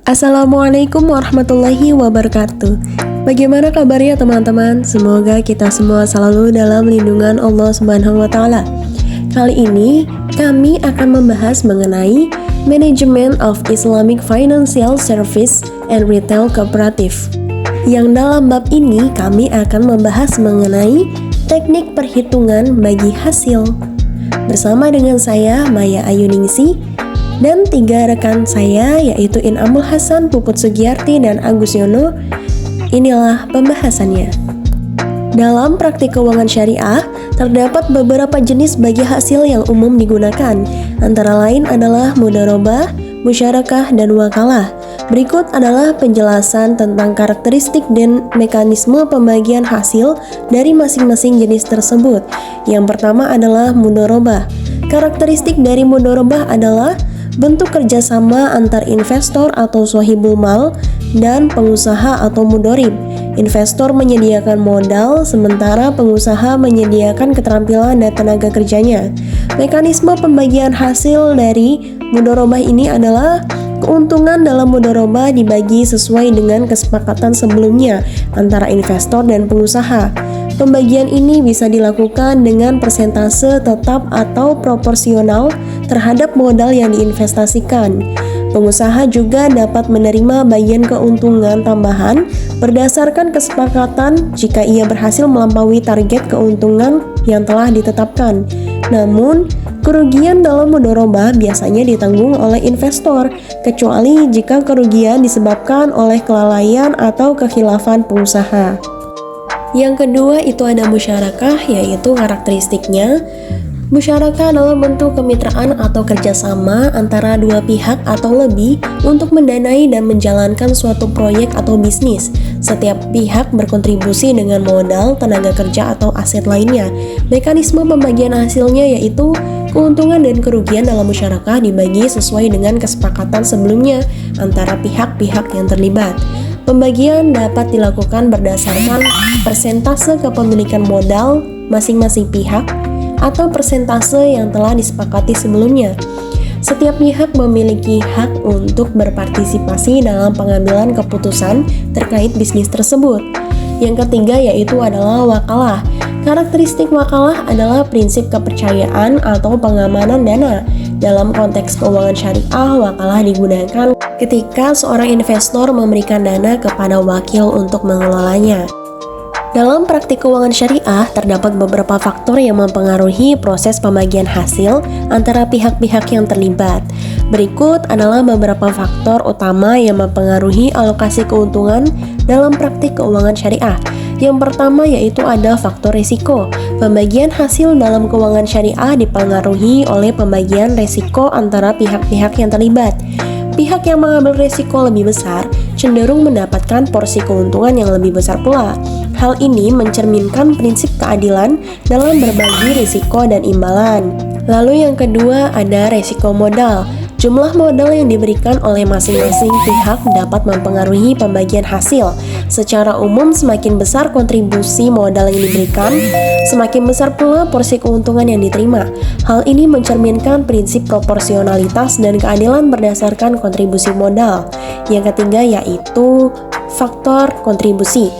Assalamualaikum warahmatullahi wabarakatuh. Bagaimana kabarnya teman-teman? Semoga kita semua selalu dalam lindungan Allah Subhanahu wa taala. Kali ini kami akan membahas mengenai Management of Islamic Financial Service and Retail Cooperative. Yang dalam bab ini kami akan membahas mengenai teknik perhitungan bagi hasil. Bersama dengan saya Maya Ayuningsi dan 3 rekan saya yaitu Inamul Hasan, Puput Sugiyarti, dan Agus Yono. Inilah pembahasannya. Dalam praktik keuangan syariah, terdapat beberapa jenis bagi hasil yang umum digunakan. Antara lain adalah mudharabah, musyarakah, dan wakalah. Berikut adalah penjelasan tentang karakteristik dan mekanisme pembagian hasil dari masing-masing jenis tersebut. Yang pertama adalah mudharabah. Karakteristik dari mudharabah adalah bentuk kerjasama antar investor atau swahibul mal dan pengusaha atau mudorib. Investor menyediakan modal, sementara pengusaha menyediakan keterampilan dan tenaga kerjanya. Mekanisme pembagian hasil dari mudharabah ini adalah keuntungan dalam mudharabah dibagi sesuai dengan kesepakatan sebelumnya antara investor dan pengusaha. Pembagian ini bisa dilakukan dengan persentase tetap atau proporsional terhadap modal yang diinvestasikan. Pengusaha juga dapat menerima bagian keuntungan tambahan berdasarkan kesepakatan jika ia berhasil melampaui target keuntungan yang telah ditetapkan. Namun, kerugian dalam mudharabah biasanya ditanggung oleh investor, kecuali jika kerugian disebabkan oleh kelalaian atau kekhilafan pengusaha. Yang kedua itu ada musyarakah, yaitu karakteristiknya. Musyarakah adalah bentuk kemitraan atau kerjasama antara dua pihak atau lebih untuk mendanai dan menjalankan suatu proyek atau bisnis. Setiap pihak berkontribusi dengan modal, tenaga kerja, atau aset lainnya. Mekanisme pembagian hasilnya yaitu keuntungan dan kerugian dalam musyarakah dibagi sesuai dengan kesepakatan sebelumnya antara pihak-pihak yang terlibat. Pembagian dapat dilakukan berdasarkan persentase kepemilikan modal masing-masing pihak atau persentase yang telah disepakati sebelumnya. Setiap pihak memiliki hak untuk berpartisipasi dalam pengambilan keputusan terkait bisnis tersebut. Yang ketiga yaitu adalah wakalah. Karakteristik wakalah adalah prinsip kepercayaan atau pengamanan dana. Dalam konteks keuangan syariah, wakalah digunakan ketika seorang investor memberikan dana kepada wakil untuk mengelolanya. Dalam praktik keuangan syariah, terdapat beberapa faktor yang mempengaruhi proses pembagian hasil antara pihak-pihak yang terlibat. Berikut adalah beberapa faktor utama yang mempengaruhi alokasi keuntungan dalam praktik keuangan syariah. Yang pertama yaitu ada faktor risiko. Pembagian hasil dalam keuangan syariah dipengaruhi oleh pembagian risiko antara pihak-pihak yang terlibat. Pihak yang mengambil risiko lebih besar cenderung mendapatkan porsi keuntungan yang lebih besar pula. Hal ini mencerminkan prinsip keadilan dalam berbagi risiko dan imbalan. Lalu yang kedua ada risiko modal. Jumlah modal yang diberikan oleh masing-masing pihak dapat mempengaruhi pembagian hasil. Secara umum, semakin besar kontribusi modal yang diberikan, semakin besar pula porsi keuntungan yang diterima. Hal ini mencerminkan prinsip proporsionalitas dan keadilan berdasarkan kontribusi modal. Yang ketiga yaitu faktor kontribusi.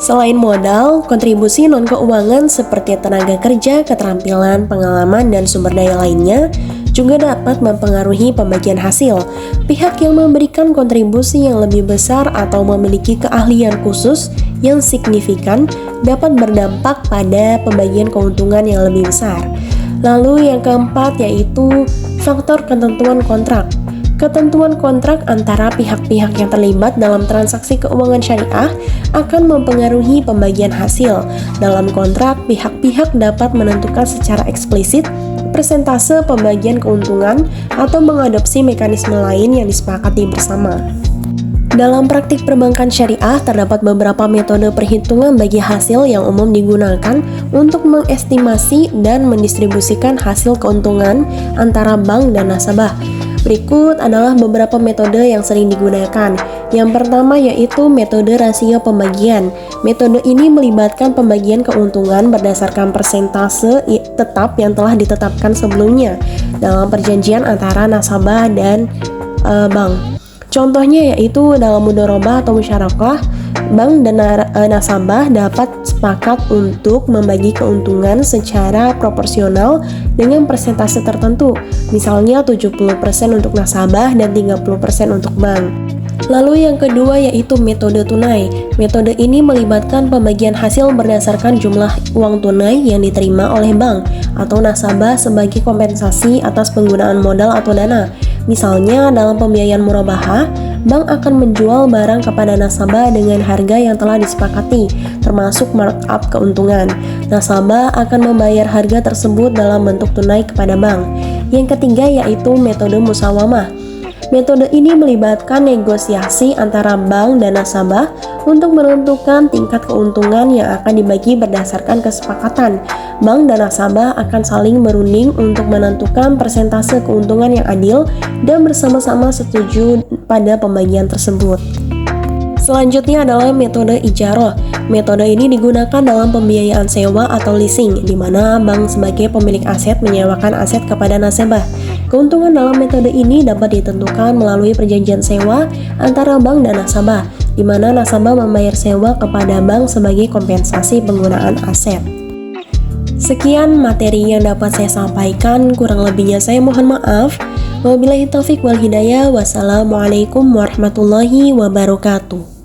Selain modal, kontribusi non-keuangan seperti tenaga kerja, keterampilan, pengalaman, dan sumber daya lainnya juga dapat mempengaruhi pembagian hasil. Pihak yang memberikan kontribusi yang lebih besar atau memiliki keahlian khusus yang signifikan dapat berdampak pada pembagian keuntungan yang lebih besar. Lalu yang keempat yaitu faktor ketentuan kontrak. Ketentuan kontrak antara pihak-pihak yang terlibat dalam transaksi keuangan syariah akan mempengaruhi pembagian hasil. Dalam kontrak, pihak-pihak dapat menentukan secara eksplisit persentase pembagian keuntungan atau mengadopsi mekanisme lain yang disepakati bersama. Dalam praktik perbankan syariah, terdapat beberapa metode perhitungan bagi hasil yang umum digunakan untuk mengestimasi dan mendistribusikan hasil keuntungan antara bank dan nasabah. Berikut adalah beberapa metode yang sering digunakan. Yang pertama yaitu metode rasio pembagian. Metode ini melibatkan pembagian keuntungan berdasarkan persentase tetap yang telah ditetapkan sebelumnya dalam perjanjian antara nasabah dan bank. Contohnya yaitu dalam mudharabah atau musyarakah, bank dan nasabah dapat sepakat untuk membagi keuntungan secara proporsional dengan persentase tertentu, misalnya 70% untuk nasabah dan 30% untuk bank. Lalu yang kedua yaitu metode tunai. Metode ini melibatkan pembagian hasil berdasarkan jumlah uang tunai yang diterima oleh bank atau nasabah sebagai kompensasi atas penggunaan modal atau dana. Misalnya dalam pembiayaan murabahah, bank akan menjual barang kepada nasabah dengan harga yang telah disepakati, termasuk markup keuntungan. Nasabah akan membayar harga tersebut dalam bentuk tunai kepada bank. Yang ketiga yaitu metode musawamah. Metode ini melibatkan negosiasi antara bank dan nasabah untuk menentukan tingkat keuntungan yang akan dibagi berdasarkan kesepakatan. Bank dan nasabah akan saling berunding untuk menentukan persentase keuntungan yang adil dan bersama-sama setuju pada pembagian tersebut. Selanjutnya adalah metode ijarah. Metode ini digunakan dalam pembiayaan sewa atau leasing, di mana bank sebagai pemilik aset menyewakan aset kepada nasabah. Keuntungan dalam metode ini dapat ditentukan melalui perjanjian sewa antara bank dan nasabah, di mana nasabah membayar sewa kepada bank sebagai kompensasi penggunaan aset. Sekian materi yang dapat saya sampaikan, kurang lebihnya saya mohon maaf. Wabillahi taufik wal hidayah. Wassalamualaikum warahmatullahi wabarakatuh.